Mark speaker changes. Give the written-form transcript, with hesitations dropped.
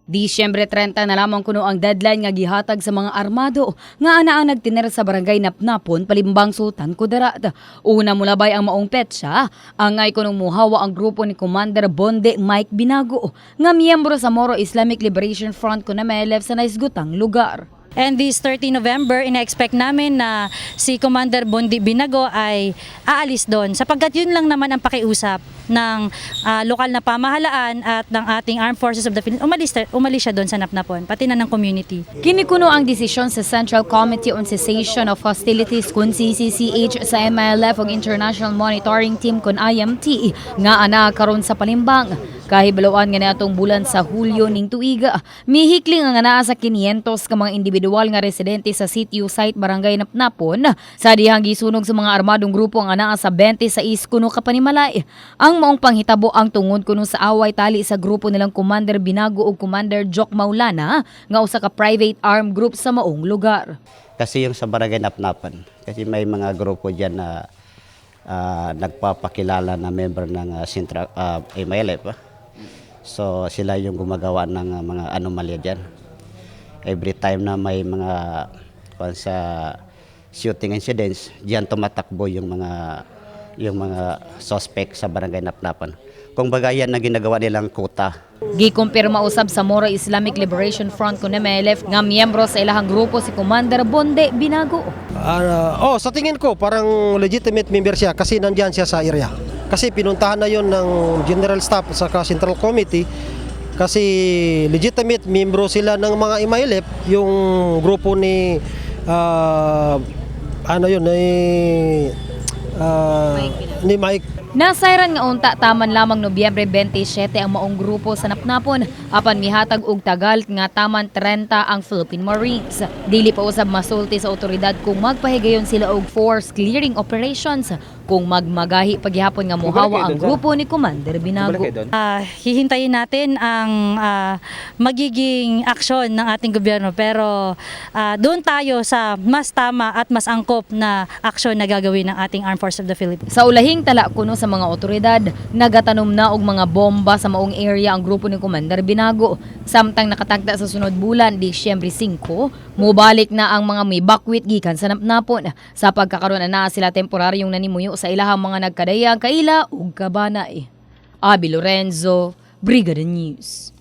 Speaker 1: Disyembre 30 na lamang kuno ang deadline nga gihatag sa mga armado nga anaa nagtiner sa barangay Napnapon palimbang Sultan Kudarat. Una mulabay ang maong petsa, angay kunong muhawa ang grupo ni Commander Bonde Mike Binago nga miyembro sa Moro Islamic Liberation Front kuno MLF sa naisgutang lugar.
Speaker 2: And this 30 November, ina-expect namin na si Commander Bondi Binago ay aalis doon sapagkat yun lang naman ang pakiusap ng lokal na pamahalaan at ng ating Armed Forces of the Philippines. Umalis siya doon sa Napnapon, pati na ng community.
Speaker 1: Kinikuno ang desisyon sa Central Committee on Cessation of Hostilities kun CCCH sa MLF ug International Monitoring Team kun IMT nga ana karon sa palimbang. Kahibaloan nga natong bulan sa Hulyo ning tuiga, mihikling ang anaa sa 500 ka mga individual nga residente sa sitio site Barangay Napnapon sa dihang gisunog sa mga armadong grupo ang anaa sa 26 kuno ka panimalay. Ang maong panghitabo ang tungod kuno sa away tali sa grupo nilang Commander Binago ug Commander Jock Maulana nga usa ka private armed group sa maong lugar.
Speaker 3: Kasi yung sa Barangay Napnapan, kasi may mga grupo diyan na nagpapakilala na member ng Central MLF. So sila yung gumagawa ng mga anomalya diyan. Every time na may mga sa shooting incidents, diyan tumatakbo yung mga suspect sa Barangay Napnapan. Kung bagayan na ginagawa nilang kuta.
Speaker 1: Gikumpirma usab sa Moro Islamic Liberation Front kun MLF nga miyembro sa ilahang grupo si Commander Bonde Binago.
Speaker 4: Sa tingin ko parang legitimate member siya kasi nandiyan siya sa area. Kasi pinuntahan na yon ng General Staff sa Central Committee kasi legitimate membro sila ng mga MLF, yung grupo ni ni Mike.
Speaker 1: Nasayran nga unta taman lamang Nobyembre 27 ang maong grupo sa Napnapon apan mihatag og tagal nga taman 30 ang Philippine Marines. Dili pa usab masulti sa otoridad kung magpahigayon sila og force clearing operations kung magmagahi paghihapon nga mohawa ang grupo ni Commander Binago.
Speaker 2: Hihintayin natin ang magiging aksyon ng ating gobyerno pero doon tayo sa mas tama at mas angkop na aksyon na gagawin ng ating Armed Forces of the Philippines.
Speaker 1: Sa ulahing tala kuno sa mga otoridad, nagatanom na og mga bomba sa maong area ang grupo ni Commander Binago. Samtang nakatagda sa sunod bulan, Disyembre 5, mubalik na ang mga may bakwit gikan sa Napnapon. Sa pagkakaroon na sila temporaryong nanimuyo sa ilahang mga nagkadayang kaila ug kabanay. Abi Lorenzo, Brigada News.